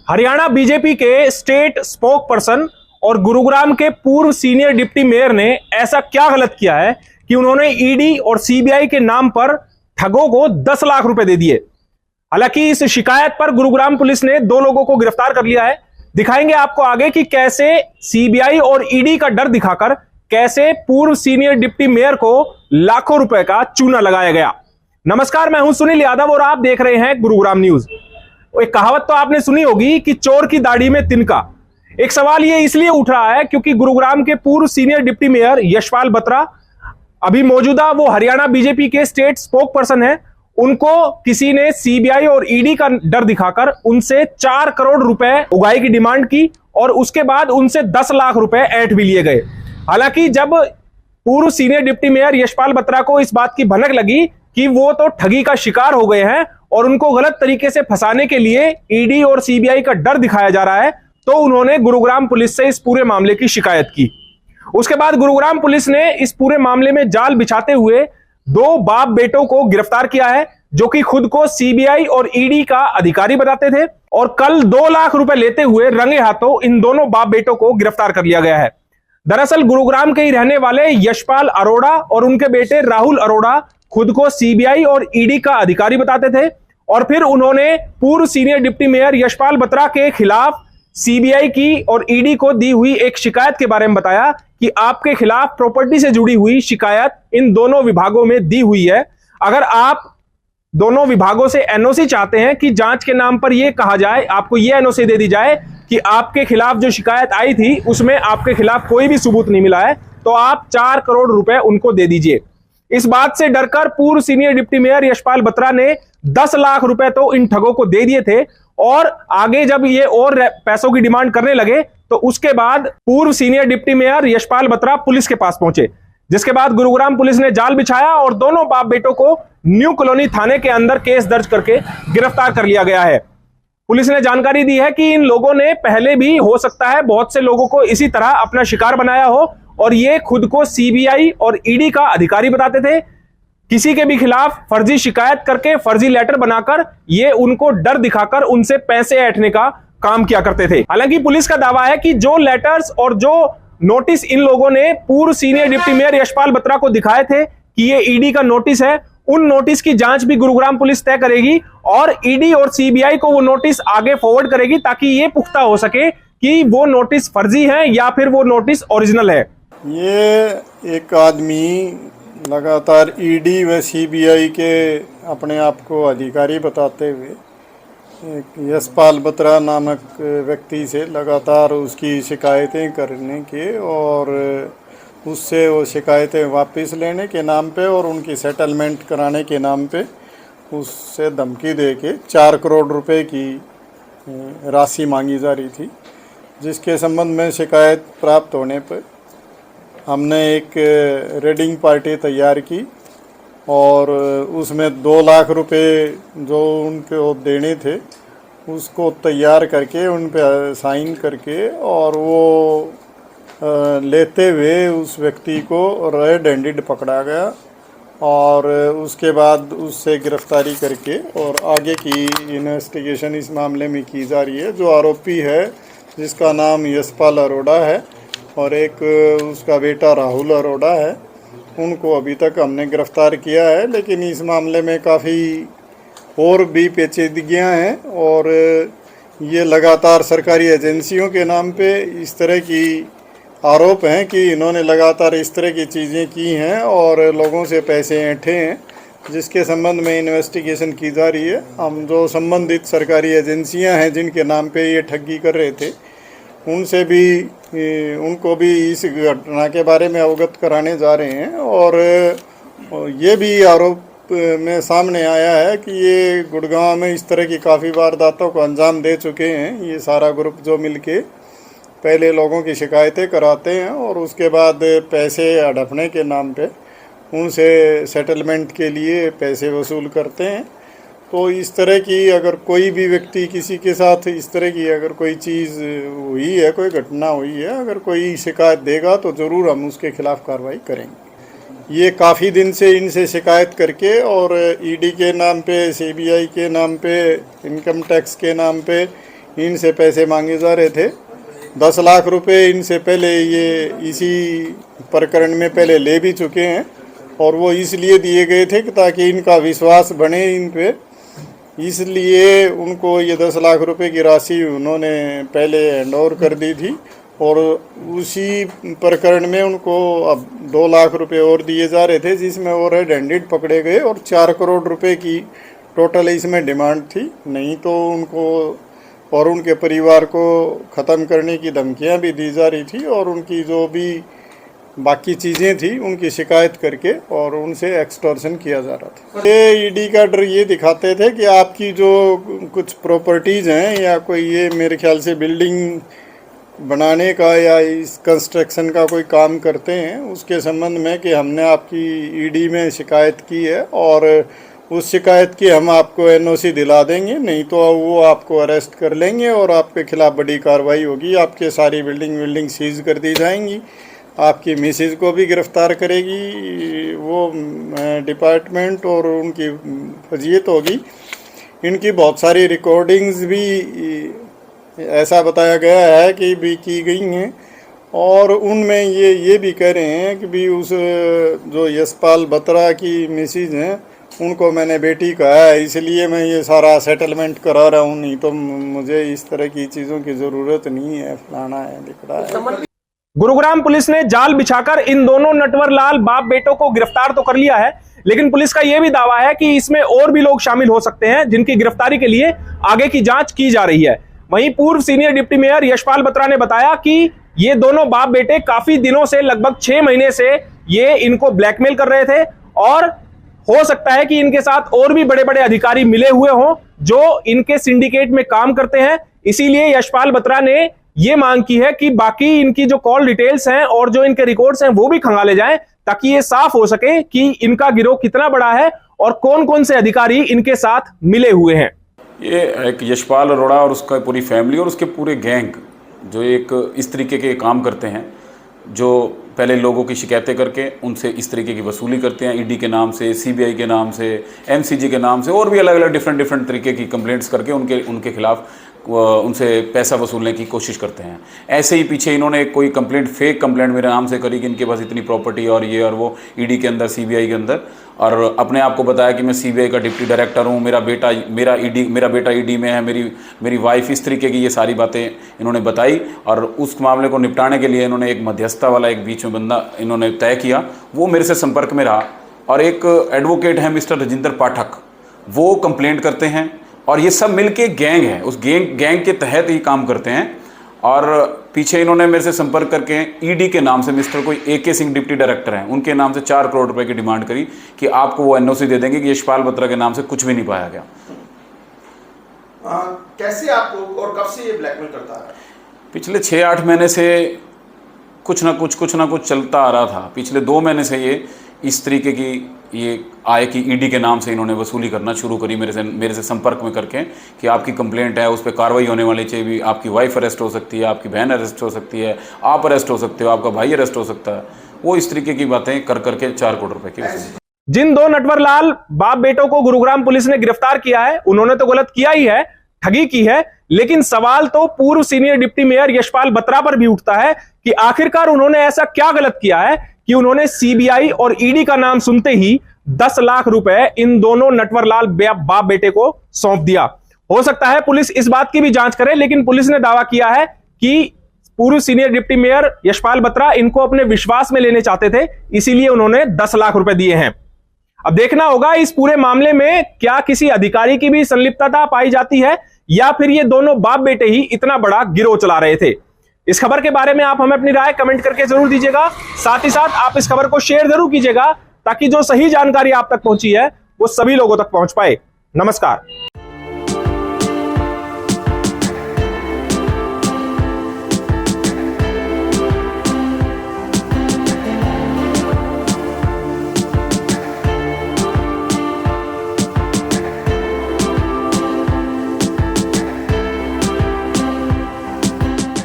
Haryana BJP के state spoke person और गुरुग्राम के पूर्व सीनियर डिप्टी मेयर ने ऐसा क्या गलत किया है कि उन्होंने ईडी और सीबीआई के नाम पर ठगों को 10 लाख रुपए दे दिए। हालांकि इस शिकायत पर गुरुग्राम पुलिस ने 2 लोगों को गिरफ्तार कर लिया है। दिखाएंगे आपको आगे कि कैसे सीबीआई और ईडी का डर दिखाकर कैसे पूर्व सीनियर डिप्टी मेयर को लाखों रुपए का चूना लगाया गया। नमस्कार, मैं हूं सुनील यादव और आप देख रहे हैं गुरुग्राम न्यूज। एक कहावत तो आपने सुनी होगी कि चोर की दाढ़ी में तिनका। एक सवाल ये इसलिए उठ रहा है क्योंकि गुरुग्राम के पूर्व senior deputy mayor Yashpal Batra, अभी मौजूदा वो हरियाणा बीजेपी के स्टेट स्पोक पर्सन है, उनको किसी ने सीबीआई और ईडी का डर दिखाकर उनसे 4 करोड़ रुपए उगाही की डिमांड की और उसके बाद उनसे 10 लाख रुपए ऐंठ भी लिए गए। हालांकि जब पूर्व senior deputy mayor Yashpal Batra को इस बात की भनक लगी कि वो तो ठगी का शिकार हो गए हैं और उनको गलत तरीके से फंसाने के लिए ईडी और सीबीआई का डर दिखाया जा रहा है, तो उन्होंने गुरुग्राम पुलिस से इस पूरे मामले की शिकायत की। उसके बाद गुरुग्राम पुलिस ने इस पूरे मामले में जाल बिछाते हुए 2 बाप बेटों को गिरफ्तार किया है, जो कि खुद को सीबीआई और ईडी का अधिकारी बताते थे, और कल 2 लाख रुपए लेते हुए रंगे हाथों इन दोनों बाप बेटों को गिरफ्तार कर लिया गया है। दरअसल गुरुग्राम के ही रहने वाले यशपाल अरोड़ा और उनके बेटे राहुल अरोड़ा खुद को सीबीआई और ईडी का अधिकारी बताते थे और फिर उन्होंने पूर्व senior deputy mayor Yashpal Batra के खिलाफ सीबीआई की और ईडी को दी हुई एक शिकायत के बारे में बताया कि आपके खिलाफ प्रॉपर्टी से जुड़ी हुई शिकायत इन दोनों विभागों में दी हुई है। अगर आप दोनों विभागों से एनओसी चाहते हैं कि जांच के नाम पर यह कहा जाए, आपको यह एनओसी दे दी जाए कि आपके खिलाफ जो शिकायत आई थी उसमें आपके खिलाफ कोई भी सबूत नहीं मिला है, तो आप 4 करोड़ रुपए उनको दे दीजिए। इस बात से डरकर पूर्व senior deputy mayor Yashpal Batra ने 10 लाख रुपए तो इन ठगों को दे दिए थे और आगे जब ये और पैसों की डिमांड करने लगे तो उसके बाद पूर्व senior deputy mayor Yashpal Batra police के पास पहुंचे, जिसके बाद गुरुग्राम पुलिस ने जाल बिछाया और दोनों बाप बेटों को न्यू कॉलोनी थाने के अंदर केस दर्ज करके गिरफ्तार कर लिया गया है। पुलिस ने जानकारी दी है कि इन लोगों ने पहले भी, हो सकता है, बहुत से लोगों को इसी तरह अपना शिकार बनाया हो और ये खुद को सीबीआई और ईडी का अधिकारी बताते थे। किसी के भी खिलाफ फर्जी शिकायत करके फर्जी लेटर बनाकर ये उनको डर दिखाकर उनसे पैसे ऐंठने का काम किया करते थे। हालांकि पुलिस का दावा है कि जो लेटर्स और जो नोटिस इन लोगों ने पूर्व senior deputy mayor Yashpal Batra को दिखाए थे कि ये ईडी का नोटिस है, उन नोटिस की जांच भी गुरुग्राम पुलिस तय करेगी और ईडी और सीबीआई को वो नोटिस आगे फॉरवर्ड करेगी ताकि ये पुख्ता हो सके कि वो नोटिस फर्जी है या फिर वो नोटिस ओरिजिनल है। ये एक आदमी लगातार ईडी व सीबीआई के अपने आप को अधिकारी बताते हुए एक यशपाल बत्रा नामक व्यक्ति से लगातार उसकी शिकायतें करने के और उससे वो शिकायतें वापस लेने के नाम पे और उनकी सेटलमेंट कराने के नाम पे उससे धमकी दे के 4 करोड़ रुपए की राशि मांगी जा रही थी, जिसके संबंध में शिकायत प्राप्त होने पर हमने एक रेडिंग पार्टी तैयार की और उसमें 2 लाख रुपए जो उनको देने थे उसको तैयार करके उन पे साइन करके और वो लेते हुए उस व्यक्ति को रेड हैंडेड पकड़ा गया और उसके बाद उससे गिरफ्तारी करके और आगे की इन्वेस्टिगेशन इस मामले में की जा रही है। जो आरोपी है जिसका नाम यशपाल अरोड़ा है और एक उसका बेटा राहुल अरोड़ा है, उनको अभी तक हमने गिरफ्तार किया है, लेकिन इस मामले में काफ़ी और भी पेचीदगियाँ हैं और ये लगातार सरकारी एजेंसियों के नाम पे इस तरह की आरोप हैं कि इन्होंने लगातार इस तरह की चीज़ें की हैं और लोगों से पैसे ऐंठे हैं, जिसके संबंध में इन्वेस्टिगेशन की जा रही है। हम जो संबंधित सरकारी एजेंसियां हैं जिनके नाम पे ये ठगी कर रहे थे उनसे भी उनको भी इस घटना के बारे में अवगत कराने जा रहे हैं और ये भी आरोप में सामने आया है कि ये गुड़गांव में इस तरह की काफ़ी वारदातों को अंजाम दे चुके हैं। ये सारा ग्रुप जो मिलके पहले लोगों की शिकायतें कराते हैं और उसके बाद पैसे हड़पने के नाम पे उनसे सेटलमेंट के लिए पैसे वसूल करते हैं। तो इस तरह की अगर कोई भी व्यक्ति किसी के साथ इस तरह की अगर कोई चीज़ हुई है, कोई घटना हुई है, अगर कोई शिकायत देगा तो ज़रूर हम उसके खिलाफ़ कार्रवाई करेंगे। ये काफ़ी दिन से इनसे शिकायत करके और ईडी के नाम पे, सीबीआई के नाम पे, इनकम टैक्स के नाम पे इनसे पैसे मांगे जा रहे थे। 10 लाख रुपए इनसे पहले ये इसी प्रकरण में पहले ले भी चुके हैं और वो इसलिए दिए गए थे कि ताकि इनका विश्वास बने इन पे, इसलिए उनको ये 10 लाख रुपए की राशि उन्होंने पहले हैंड ओवर कर दी थी और उसी प्रकरण में उनको अब 2 लाख रुपए और दिए जा रहे थे, जिसमें वो रेड हैंडेड पकड़े गए और 4 करोड़ रुपए की टोटल इसमें डिमांड थी। नहीं तो उनको और उनके परिवार को ख़त्म करने की धमकियां भी दी जा रही थी और उनकी जो भी बाकी चीज़ें थी उनकी शिकायत करके और उनसे एक्सटॉर्शन किया जा रहा था। ये ईडी का डर ये दिखाते थे कि आपकी जो कुछ प्रॉपर्टीज़ हैं या कोई ये मेरे ख्याल से बिल्डिंग बनाने का या इस कंस्ट्रक्शन का कोई काम करते हैं उसके संबंध में कि हमने आपकी ईडी में शिकायत की है और उस शिकायत की हम आपको एनओसी दिला देंगे, नहीं तो वो आपको अरेस्ट कर लेंगे और आपके खिलाफ बड़ी कार्रवाई होगी, आपके सारी बिल्डिंग सीज कर दी जाएंगी, आपकी मिसेज को भी गिरफ्तार करेगी वो डिपार्टमेंट और उनकी फजीयत होगी। इनकी बहुत सारी रिकॉर्डिंग्स भी ऐसा बताया गया है कि भी की गई हैं और उनमें ये भी कह रहे हैं कि भी उस जो यशपाल बत्रा की मिसेज हैं उनको मैंने बेटी कहा है, इसलिए मैं ये सारा सेटलमेंट करा रहा हूँ, नहीं तो मुझे इस तरह की चीज़ों की ज़रूरत नहीं है, फलाना है दिखड़ा है। गुरुग्राम पुलिस ने जाल बिछाकर इन दोनों नटवर लाल बाप बेटों को गिरफ्तार तो कर लिया है, लेकिन पुलिस का यह भी दावा है कि इसमें और भी लोग शामिल हो सकते हैं जिनकी गिरफ्तारी के लिए आगे की जांच की जा रही है। वहीं पूर्व senior deputy mayor Yashpal Batra ने बताया कि ये दोनों बाप बेटे काफी दिनों से लगभग 6 महीने से ये इनको ब्लैकमेल कर रहे थे और हो सकता है कि इनके साथ और भी बड़े बड़े अधिकारी मिले हुए हों जो इनके सिंडिकेट में काम करते हैं। इसीलिए यशपाल बत्रा ने ये मांग की है कि बाकी इनकी जो कॉल डिटेल्स हैं और जो इनके रिकॉर्ड्स हैं वो भी खंगाले जाएं ताकि ये साफ हो सके कि इनका गिरोह कितना बड़ा है और कौन कौन से अधिकारी इनके साथ मिले हुए हैं। ये एक यशपाल अरोड़ा और उसका पूरी फैमिली और उसके पूरे गैंग जो एक इस तरीके के काम करते हैं, जो पहले लोगों की शिकायतें करके उनसे इस तरीके की वसूली करते हैं, ईडी के नाम से, सीबीआई के नाम से, एमसीजी के नाम से और भी अलग अलग डिफरेंट तरीके की कंप्लेंट्स करके उनके खिलाफ उनसे पैसा वसूलने की कोशिश करते हैं। ऐसे ही पीछे इन्होंने कोई कंप्लेंट, फेक कंप्लेंट मेरे नाम से करी कि इनके पास इतनी प्रॉपर्टी और ये और वो, ईडी के अंदर, सीबीआई के अंदर, और अपने आप को बताया कि मैं सीबीआई का डिप्टी डायरेक्टर हूँ, मेरा बेटा ईडी में है, मेरी वाइफ, इस तरीके की ये सारी बातें इन्होंने बताई। और उस मामले को निपटाने के लिए इन्होंने एक मध्यस्थता वाला एक बीच में बंदा इन्होंने तय किया, वो मेरे से संपर्क में रहा और एक एडवोकेट है मिस्टर राजेंद्र पाठक, वो कंप्लेंट करते हैं और ये सब मिलके गैंग है, उस गैंग के तहत ही काम करते हैं। और पीछे इन्होंने मेरे से संपर्क करके ईडी के नाम से मिस्टर कोई AK सिंह डिप्टी डायरेक्टर हैं, उनके नाम से 4 करोड़ रुपए की डिमांड करी कि आपको वो एनओसी दे देंगे कि यशपाल बत्रा के नाम से कुछ भी नहीं पाया गया। कैसे आपको और कब से ये ब्लैकमेल करता है? पिछले 6-8 महीने से कुछ ना कुछ चलता आ रहा था। पिछले 2 महीने से ये इस तरीके की ये आय की ईडी के नाम से इन्होंने वसूली करना शुरू करी मेरे से संपर्क में करके कि आपकी कंप्लेंट है, उस पर कार्रवाई होने वाली चाहिए, आपकी वाइफ अरेस्ट हो सकती है, आपकी बहन अरेस्ट हो सकती है, आप अरेस्ट हो सकते हो, आपका भाई अरेस्ट हो सकता है। वो इस तरीके की बातें कर करके 4 करोड़ रुपए की वसूली। जिन 2 नटवर लाल बाप बेटों को गुरुग्राम पुलिस ने गिरफ्तार किया है उन्होंने तो गलत किया ही है, ठगी की है, लेकिन सवाल तो पूर्व senior deputy mayor Yashpal Batra पर भी उठता है कि आखिरकार उन्होंने ऐसा क्या गलत किया है कि उन्होंने सीबीआई और ईडी का नाम सुनते ही 10 लाख रुपए इन दोनों नटवरलाल बाप बेटे को सौंप दिया। हो सकता है पुलिस इस बात की भी जांच करे, लेकिन पुलिस ने दावा किया है कि पूर्व senior deputy mayor Yashpal Batra इनको अपने विश्वास में लेने चाहते थे, इसीलिए उन्होंने 10 लाख रुपए दिए हैं। अब देखना होगा इस पूरे मामले में क्या किसी अधिकारी की भी संलिप्तता पाई जाती है या फिर ये दोनों बाप बेटे ही इतना बड़ा गिरोह चला रहे थे। इस खबर के बारे में आप हमें अपनी राय कमेंट करके जरूर दीजिएगा। साथ ही साथ आप इस खबर को शेयर जरूर कीजिएगा ताकि जो सही जानकारी आप तक पहुंची है वो सभी लोगों तक पहुंच पाए। नमस्कार।